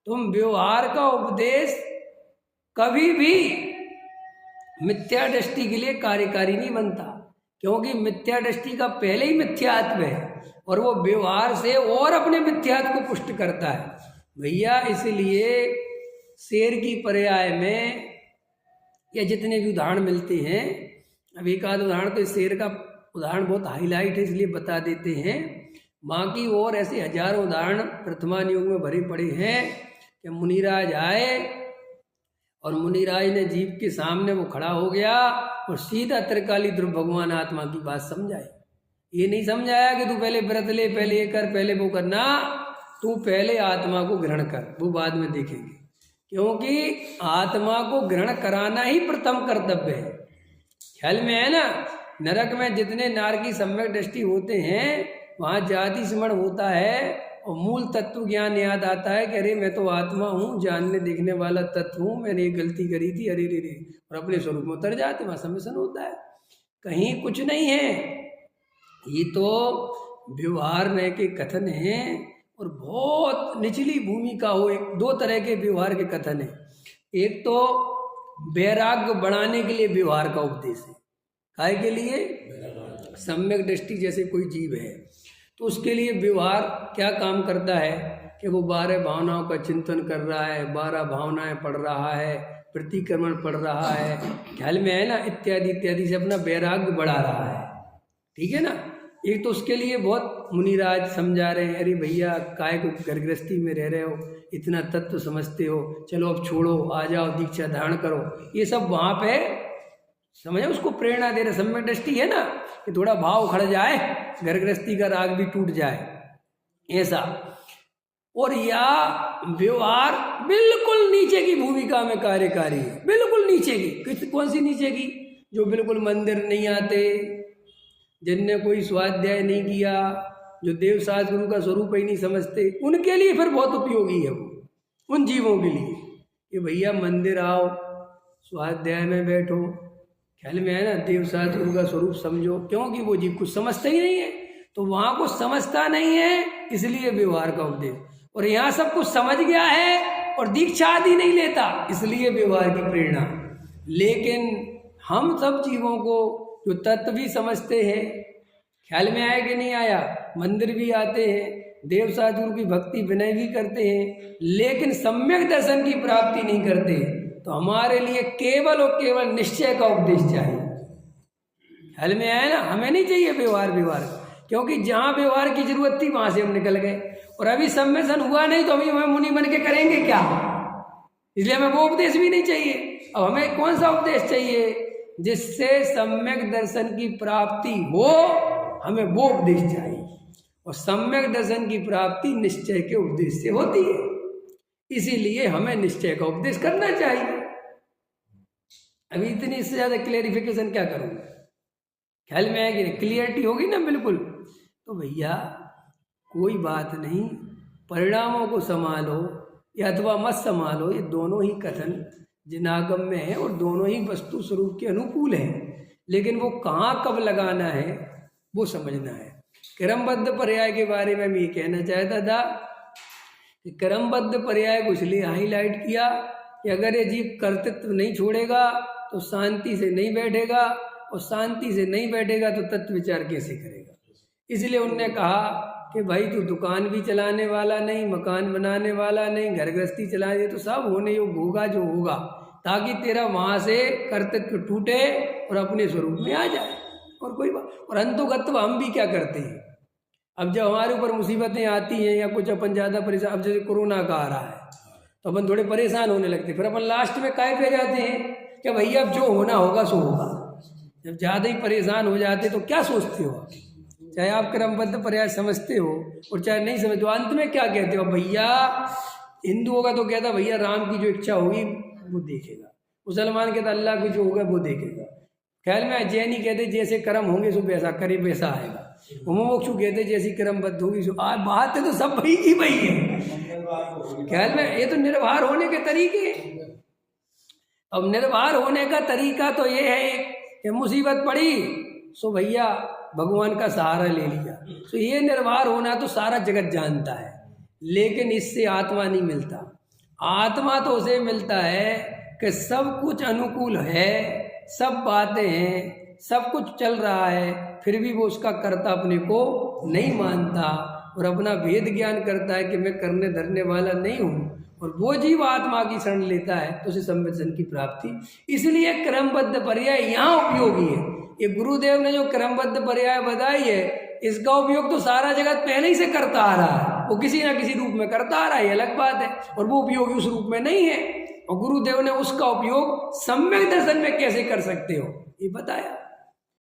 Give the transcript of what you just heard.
तुम व्यवहार का उपदेश कभी भी मिथ्या दृष्टि के लिए कार्यकारी नहीं बनता, क्योंकि मिथ्या दृष्टि का पहले ही मिथ्यात्व है और वो व्यवहार से और अपने मिथ्यात्व को पुष्ट करता है भैया। इसलिए शेर की पर्याय में या जितने भी उदाहरण मिलते हैं, अब एक आध उदाहरण तो शेर का उदाहरण बहुत हाईलाइट है इसलिए बता देते हैं, बाकी और ऐसे हजारों उदाहरण वर्तमान युग में भरे पड़े हैं कि मुनिराज आए और मुनिराज ने जीव के सामने वो खड़ा हो गया और सीधा त्रिकाली ध्रुव भगवान आत्मा की बात समझाई। ये नहीं समझाया कि तू पहले व्रत ले, पहले ये कर, पहले वो करना, तू पहले आत्मा को ग्रहण कर, वो बाद में देखेंगे, क्योंकि आत्मा को ग्रहण कराना ही प्रथम कर्तव्य है। ख्याल में है ना, नरक में जितने नारकी सम्यक दृष्टि होते हैं वहाँ जाति स्मरण होता है और मूल तत्व ज्ञान याद आता है कि अरे मैं तो आत्मा हूँ, जानने देखने वाला तत्व हूँ, मैंने ये गलती करी थी, अरे रे रे, और अपने स्वरूप में उतर जाते, वहाँ सम्मिशन होता है। कहीं कुछ नहीं है, ये तो व्यवहार में के कथन हैं और बहुत निचली भूमिका हो। एक दो तरह के व्यवहार के कथन है, एक तो वैराग्य बढ़ाने के लिए व्यवहार का उपदेश है, काय के लिए, सम्यक दृष्टि जैसे कोई जीव है तो उसके लिए व्यवहार क्या काम करता है कि वो 12 भावनाओं का चिंतन कर रहा है, 12 भावनाएं पढ़ रहा है, प्रतिक्रमण पढ़ रहा है, ख्याल में है ना, इत्यादि इत्यादि से अपना वैराग्य बढ़ा रहा है, ठीक है ना। एक तो उसके लिए बहुत मुनिराज समझा रहे हैं, अरे भैया काय को घर गृहस्थी में रह रहे हो, इतना तत्व समझते हो, चलो अब छोड़ो, आ जाओ दीक्षा धारण करो, ये सब वहाँ पे समझे उसको प्रेरणा दे रहे। सम्यक दृष्टि है ना कि थोड़ा भाव खड़ जाए, घर गृहस्थी का राग भी टूट जाए, ऐसा। और या व्यवहार बिल्कुल नीचे की भूमिका में कार्यकारी है, बिल्कुल नीचे की। कौन सी नीचे की? जो बिल्कुल मंदिर नहीं आते, जिनने कोई स्वाध्याय नहीं किया, जो देव शास्त्र गुरु का स्वरूप ही नहीं समझते, उनके लिए फिर बहुत उपयोगी है वो, उन जीवों के लिए कि भैया मंदिर आओ, स्वाध्याय में बैठो, ख्याल में है ना, देव शास्त्र गुरु का स्वरूप समझो, क्योंकि वो जीव कुछ समझता ही नहीं है, तो वहाँ कुछ समझता नहीं है, इसलिए व्यवहार का उपदेश। और यहाँ सब कुछ समझ गया है और दीक्षा आदि नहीं लेता, इसलिए व्यवहार की प्रेरणा। लेकिन हम सब जीवों को जो तत्व भी समझते हैं, ख्याल में आया कि नहीं आया, मंदिर भी आते हैं, देव शास्त्र गुरु की भक्ति विनय भी करते हैं, लेकिन सम्यक दर्शन की प्राप्ति नहीं करते, तो हमारे लिए केवल और केवल निश्चय का उपदेश चाहिए। ख्याल में आया ना, हमें नहीं चाहिए व्यवहार, क्योंकि जहाँ व्यवहार की जरूरत थी वहां से हम निकल गए, और अभी सम्मेलन हुआ नहीं तो अभी हमें मुनि बन के करेंगे क्या, इसलिए हमें वो उपदेश भी नहीं चाहिए। अब हमें कौन सा उपदेश चाहिए? जिससे सम्यक दर्शन की प्राप्ति हो, हमें वो उपदेश चाहिए, और सम्यक दर्शन की प्राप्ति निश्चय के उपदेश से होती है, इसीलिए हमें निश्चय का उपदेश करना चाहिए। अभी इतनी इससे ज्यादा क्लेरिफिकेशन क्या करूं, ख्याल में आएगी, क्लियरिटी होगी ना बिल्कुल। तो भैया कोई बात नहीं, परिणामों को संभालो या अथवा मत संभालो, ये दोनों ही कथन जिनागम में है और दोनों ही वस्तु स्वरूप के अनुकूल हैं, लेकिन वो कहाँ कब लगाना है वो समझना है। क्रमबद्ध पर्याय के बारे में मैं ये कहना चाहता था कि क्रमबद्ध पर्याय को इसलिए हाईलाइट किया कि अगर ये जीव कर्तृत्व नहीं छोड़ेगा तो शांति से नहीं बैठेगा, और शांति से नहीं बैठेगा तो तत्व विचार कैसे करेगा। इसलिए उनने कहा कि भाई तू दुकान भी चलाने वाला नहीं, मकान बनाने वाला नहीं, घर गृहस्थी चलाने, तो सब होने योग होगा जो होगा, ताकि तेरा वहाँ से कर्तृत्व टूटे और अपने स्वरूप में आ जाए, और कोई बात। और अंतोगत्व हम भी क्या करते हैं, अब जब हमारे ऊपर मुसीबतें आती हैं या कुछ अपन ज़्यादा परेशान, अब जैसे कोरोना का आ रहा है तो अपन थोड़े परेशान होने लगते, फिर अपन लास्ट में काय पे जाते हैं कि भैया अब जो होना होगा सो होगा। जब ज़्यादा ही परेशान हो जाते तो क्या सोचते हो, चाहे आप क्रमबद्ध पर्याय समझते हो और चाहे नहीं समझते हो, अंत में क्या कहते हो, भैया हिंदू होगा तो कहता भैया राम की जो इच्छा होगी वो देखेगा, मुसलमान कहता अल्लाह की जो होगा वो देखेगा, ख्याल में जैनी कहते जैसे कर्म होंगे सो वैसा करे वैसा आएगा, मुमुक्षु कहते जैसी क्रमबद्ध होगी सो बात है, तो सब भाई की भाई है। ख्याल में ये तो निर्भर होने के तरीके। अब निर्भर होने का तरीका तो ये है कि मुसीबत पड़ी सो भैया भगवान का सहारा ले लिया, तो ये निर्भर होना तो सारा जगत जानता है, लेकिन इससे आत्मा नहीं मिलता। आत्मा तो उसे मिलता है कि सब कुछ अनुकूल है, सब बातें हैं, सब कुछ चल रहा है, फिर भी वो उसका कर्ता अपने को नहीं मानता और अपना भेद ज्ञान करता है कि मैं करने धरने वाला नहीं हूँ, और वो जीव आत्मा की शरण लेता है तो उसे संवेदन की प्राप्ति। इसलिए क्रमबद्ध पर्याय यहाँ उपयोगी है। ये गुरुदेव ने जो क्रमबद्ध पर्याय बताई है, इसका उपयोग तो सारा जगत पहले ही से करता आ रहा है, वो किसी ना किसी रूप में करता आ रहा है, ये अलग बात है, और वो उपयोगी उस रूप में नहीं है, और गुरुदेव ने उसका उपयोग सम्यक दर्शन में कैसे कर सकते हो ये बताया।